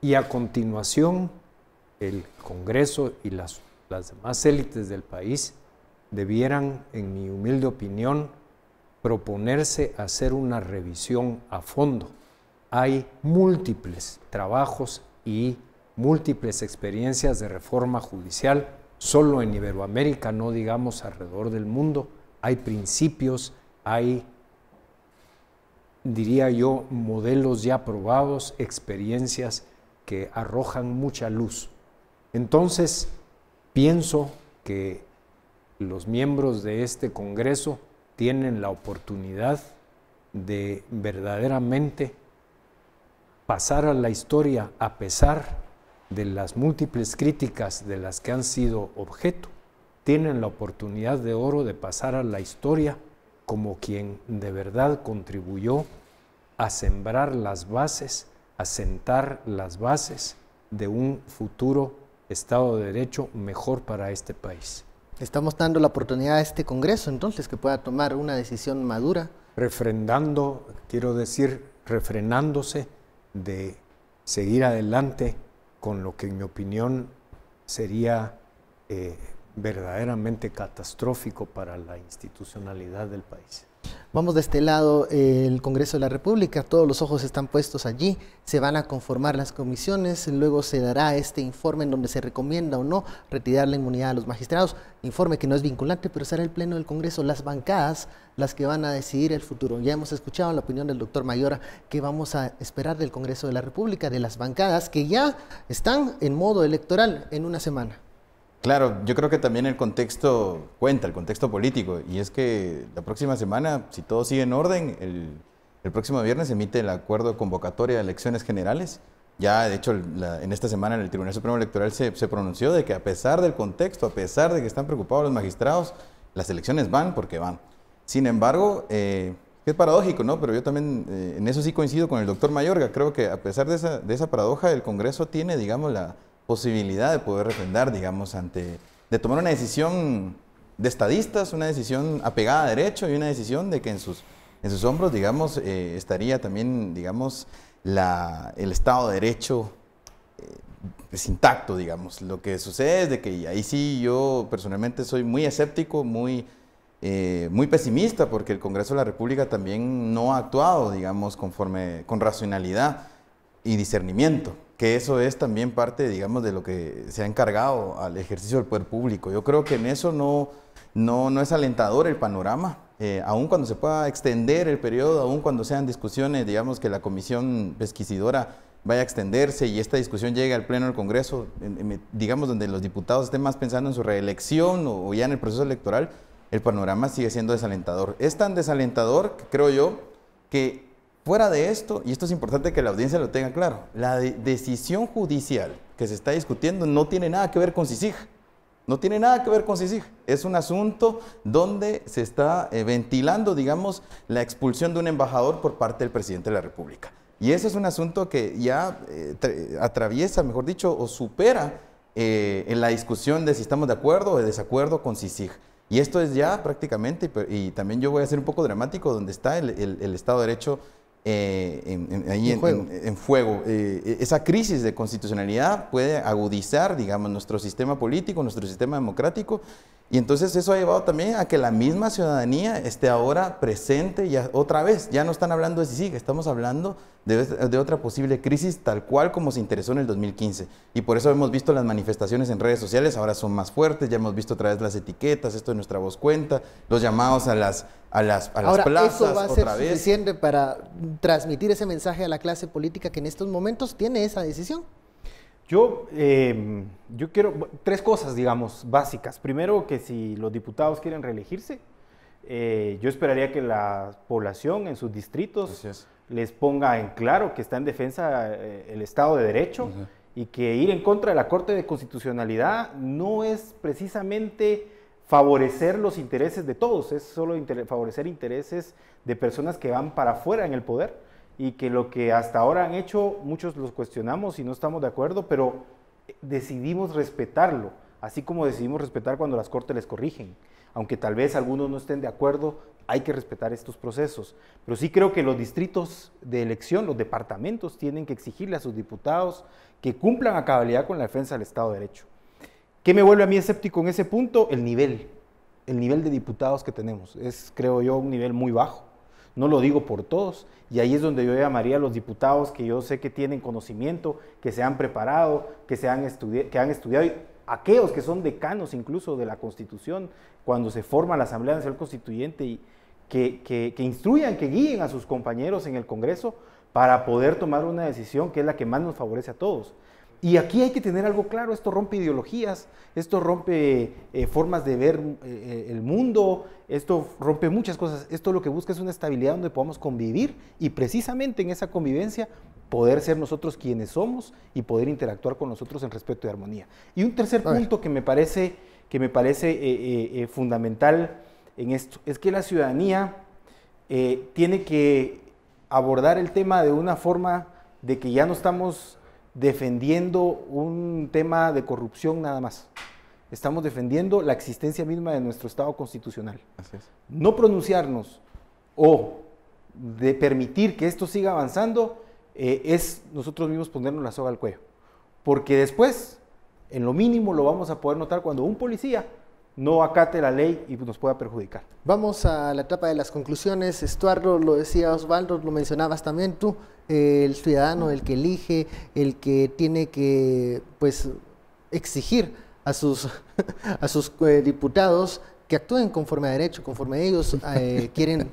S6: Y a continuación, el Congreso y las demás élites del país debieran, en mi humilde opinión, proponerse hacer una revisión a fondo. Hay múltiples trabajos y múltiples experiencias de reforma judicial, solo en Iberoamérica, no digamos alrededor del mundo. Hay principios, hay, diría yo, modelos ya probados, experiencias que arrojan mucha luz. Entonces, pienso que los miembros de este Congreso tienen la oportunidad de verdaderamente pasar a la historia a pesar de las múltiples críticas de las que han sido objeto. Tienen la oportunidad de oro de pasar a la historia como quien de verdad contribuyó a sembrar las bases, a sentar las bases de un futuro Estado de Derecho mejor para este país.
S1: Estamos dando la oportunidad a este Congreso, entonces, que pueda tomar una decisión madura.
S6: Refrendando, quiero decir, refrenándose de seguir adelante con lo que en mi opinión sería verdaderamente catastrófico para la institucionalidad del país.
S1: Vamos de este lado, el Congreso de la República, todos los ojos están puestos allí, se van a conformar las comisiones, luego se dará este informe en donde se recomienda o no retirar la inmunidad a los magistrados, informe que no es vinculante, pero será el Pleno del Congreso, las bancadas, las que van a decidir el futuro. Ya hemos escuchado la opinión del doctor Mayora, que vamos a esperar del Congreso de la República, de las bancadas que ya están en modo electoral en una semana.
S8: Claro, yo creo que también el contexto cuenta, el contexto político, y es que la próxima semana, si todo sigue en orden, el próximo viernes se emite el acuerdo de convocatoria de elecciones generales. Ya, de hecho, en esta semana el Tribunal Supremo Electoral se pronunció de que a pesar del contexto, a pesar de que están preocupados los magistrados, las elecciones van porque van. Sin embargo, es paradójico, ¿no? Pero yo también en eso sí coincido con el doctor Mayorga. Creo que a pesar de esa paradoja, el Congreso tiene, digamos, la posibilidad de poder refrendar, digamos, de tomar una decisión de estadistas, una decisión apegada a derecho y una decisión de que en sus hombros, digamos, estaría también, digamos, el Estado de Derecho es intacto, digamos. Lo que sucede es de que ahí sí yo personalmente soy muy escéptico, muy pesimista, porque el Congreso de la República también no ha actuado, digamos, con racionalidad. y discernimiento, que eso es también parte, digamos, de lo que se ha encargado al ejercicio del poder público. Yo creo que en eso no es alentador el panorama, aun cuando se pueda extender el periodo, aun cuando sean discusiones, digamos, que la comisión pesquisidora vaya a extenderse y esta discusión llegue al Pleno del Congreso, digamos, donde los diputados estén más pensando en su reelección o ya en el proceso electoral, el panorama sigue siendo desalentador. Es tan desalentador, creo yo, que fuera de esto, y esto es importante que la audiencia lo tenga claro, la decisión judicial que se está discutiendo no tiene nada que ver con CICIG. No tiene nada que ver con CICIG. Es un asunto donde se está ventilando, digamos, la expulsión de un embajador por parte del presidente de la República. Y ese es un asunto que ya atraviesa, mejor dicho, o supera en la discusión de si estamos de acuerdo o de desacuerdo con CICIG. Y esto es ya prácticamente, y también yo voy a ser un poco dramático, donde está el Estado de Derecho en fuego. Esa crisis de constitucionalidad puede agudizar, digamos, nuestro sistema político, nuestro sistema democrático, y entonces eso ha llevado también a que la misma ciudadanía esté ahora presente, ya otra vez, ya no están hablando de CICIG, estamos hablando de otra posible crisis tal cual como se interesó en el 2015. Y por eso hemos visto las manifestaciones en redes sociales, ahora son más fuertes, ya hemos visto otra vez las etiquetas, esto de Nuestra Voz Cuenta, los llamados a las plazas.
S1: ¿Eso va a ser
S8: otra vez
S1: suficiente para transmitir ese mensaje a la clase política que en estos momentos tiene esa decisión?
S5: Yo quiero tres cosas, digamos, básicas. Primero, que si los diputados quieren reelegirse, yo esperaría que la población en sus distritos les ponga en claro que está en defensa el Estado de Derecho y que ir en contra de la Corte de Constitucionalidad no es precisamente favorecer los intereses de todos, es solo favorecer intereses de personas que van para afuera en el poder, y que lo que hasta ahora han hecho, muchos los cuestionamos y no estamos de acuerdo, pero decidimos respetarlo, así como decidimos respetar cuando las cortes les corrigen. Aunque tal vez algunos no estén de acuerdo, hay que respetar estos procesos. Pero sí creo que los distritos de elección, los departamentos, tienen que exigirle a sus diputados que cumplan a cabalidad con la defensa del Estado de Derecho. ¿Qué me vuelve a mí escéptico en ese punto? El nivel de diputados que tenemos. Es, creo yo, un nivel muy bajo. No lo digo por todos, y ahí es donde yo llamaría a los diputados que yo sé que tienen conocimiento, que se han preparado, que han estudiado, y aquellos que son decanos incluso de la Constitución, cuando se forma la Asamblea Nacional Constituyente, y que instruyan, que guíen a sus compañeros en el Congreso para poder tomar una decisión que es la que más nos favorece a todos. Y aquí hay que tener algo claro, esto rompe ideologías, esto rompe formas de ver el mundo, esto rompe muchas cosas. Esto lo que busca es una estabilidad donde podamos convivir y precisamente en esa convivencia poder ser nosotros quienes somos y poder interactuar con nosotros en respeto y armonía. Y un tercer punto que me parece fundamental en esto es que la ciudadanía tiene que abordar el tema de una forma de que ya no estamos defendiendo un tema de corrupción nada más. Estamos defendiendo la existencia misma de nuestro Estado constitucional.
S8: Así es.
S5: No pronunciarnos o de permitir que esto siga avanzando es nosotros mismos ponernos la soga al cuello. Porque después, en lo mínimo, lo vamos a poder notar cuando un policía no acate la ley y nos pueda perjudicar.
S1: Vamos a la etapa de las conclusiones. Estuardo, lo decía Osvaldo, lo mencionabas también tú, el ciudadano, el que elige, el que tiene que pues exigir a sus diputados que actúen conforme a derecho, conforme ellos quieren.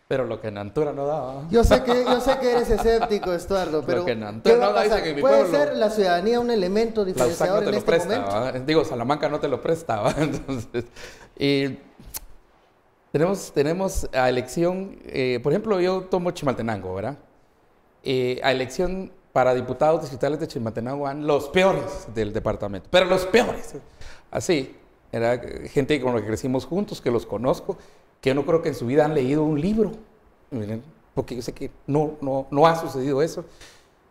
S7: Pero lo que Nantura no da.
S1: Yo sé que eres escéptico, Estuardo, pero
S7: ¿qué va a pasar?
S1: ¿Puede ser la ciudadanía un elemento diferenciador en este momento?
S7: ¿Va? Digo, Salamanca no te lo presta, ¿va? Entonces, tenemos a elección, por ejemplo, yo tomo Chimaltenango, ¿verdad? A elección para diputados distritales de Chimaltenango van los peores del departamento, pero los peores. Así, era gente con la que crecimos juntos, que los conozco, que yo no creo que en su vida han leído un libro, porque yo sé que no ha sucedido eso.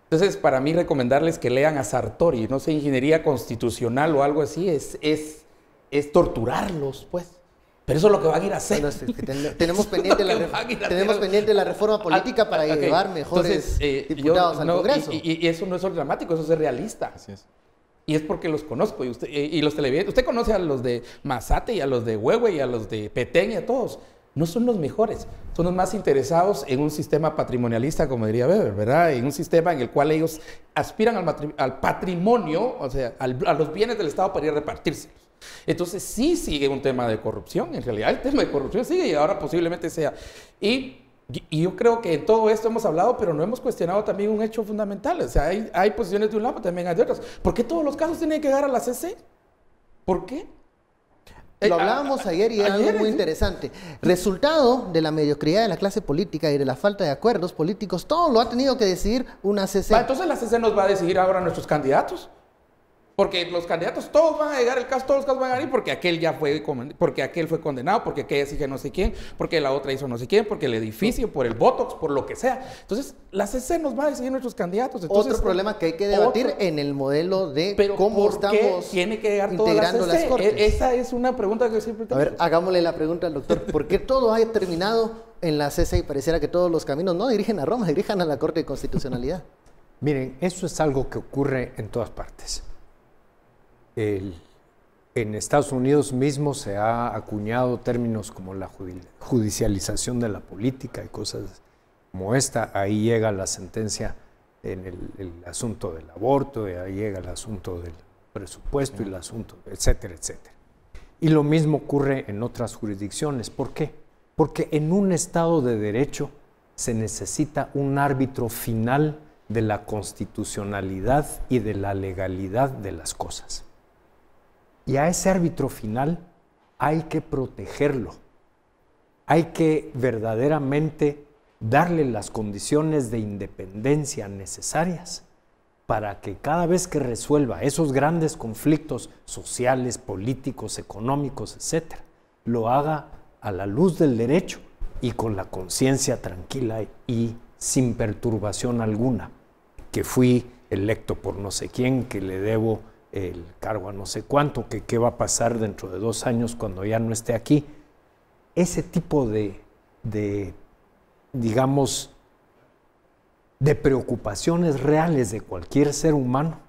S7: Entonces, para mí, recomendarles que lean a Sartori, no sé, ingeniería constitucional o algo así, es torturarlos, pues. Pero eso es lo que van a ir a hacer.
S1: Bueno, tenemos pendiente la reforma política para llevar mejores diputados al Congreso.
S7: Y eso no es solo dramático, eso es realista.
S8: Así es.
S7: Y es porque los conozco. Y los televidentes, usted conoce a los de Mazate y a los de Huehue y a los de Petén y a todos. no son los mejores, son los más interesados en un sistema patrimonialista, como diría Weber, ¿verdad? En un sistema en el cual ellos aspiran al patrimonio, o sea, a los bienes del Estado para ir a repartírselos. Entonces sí sigue un tema de corrupción, en realidad el tema de corrupción sigue y ahora posiblemente sea. Y yo creo que en todo esto hemos hablado, pero no hemos cuestionado también un hecho fundamental. O sea, hay posiciones de un lado, pero también hay de otros. ¿Por qué todos los casos tienen que llegar a la CC? ¿Por qué?
S1: Lo hablábamos ayer y era algo muy interesante. Resultado de la mediocridad de la clase política y de la falta de acuerdos políticos, todo lo ha tenido que decidir una CC.
S7: Entonces la CC nos va a decidir ahora nuestros candidatos. Porque los candidatos todos van a llegar, todos los casos van a ir porque aquel ya fue, porque aquel fue condenado, porque aquella sigue no sé quién, porque la otra hizo no sé quién, porque el edificio, por el Botox, por lo que sea. Entonces, la CC nos va a decidir nuestros candidatos. Entonces,
S1: otro problema que hay que debatir en el modelo de cómo estamos
S7: tiene que llegar
S1: integrando
S7: toda la CC?
S1: las cortes.
S7: Esa es una pregunta que siempre tengo.
S1: A ver, hagámosle la pregunta al doctor. ¿Por qué todo ha terminado en la CC y pareciera que todos los caminos no dirigen a Roma, dirigen a la Corte de Constitucionalidad?
S6: Miren, eso es algo que ocurre en todas partes. En Estados Unidos mismo se ha acuñado términos como la judicialización de la política y cosas como esta. Ahí llega la sentencia en el asunto del aborto, y ahí llega el asunto del presupuesto y el asunto, etcétera, etcétera. Y lo mismo ocurre en otras jurisdicciones. ¿Por qué? Porque en un Estado de Derecho se necesita un árbitro final de la constitucionalidad y de la legalidad de las cosas. Y a ese árbitro final hay que protegerlo, hay que verdaderamente darle las condiciones de independencia necesarias para que cada vez que resuelva esos grandes conflictos sociales, políticos, económicos, etcétera, lo haga a la luz del derecho y con la conciencia tranquila y sin perturbación alguna, que fui electo por no sé quién, que le debo el cargo a no sé cuánto, que qué va a pasar dentro de 2 años cuando ya no esté aquí. Ese tipo de digamos, de preocupaciones reales de cualquier ser humano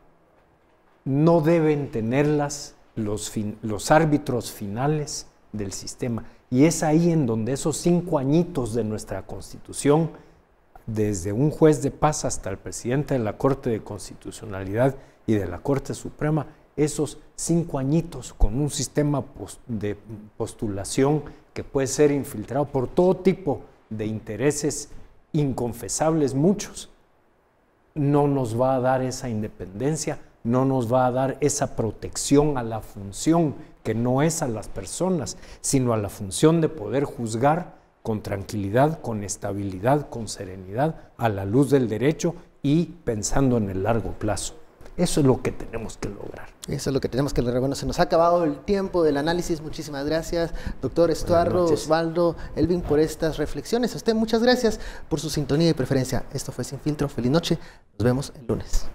S6: no deben tenerlas los árbitros finales del sistema. Y es ahí en donde esos 5 añitos de nuestra Constitución, desde un juez de paz hasta el presidente de la Corte de Constitucionalidad y de la Corte Suprema, esos 5 añitos con un sistema de postulación que puede ser infiltrado por todo tipo de intereses inconfesables, muchos, no nos va a dar esa independencia, no nos va a dar esa protección a la función, que no es a las personas, sino a la función de poder juzgar con tranquilidad, con estabilidad, con serenidad, a la luz del derecho y pensando en el largo plazo. Eso es lo que tenemos que lograr.
S1: Eso es lo que tenemos que lograr. Bueno, se nos ha acabado el tiempo del análisis. Muchísimas gracias, doctor Estuardo, Osvaldo, Elvin, por estas reflexiones. A usted muchas gracias por su sintonía y preferencia. Esto fue Sin Filtro. Feliz noche. Nos vemos el lunes.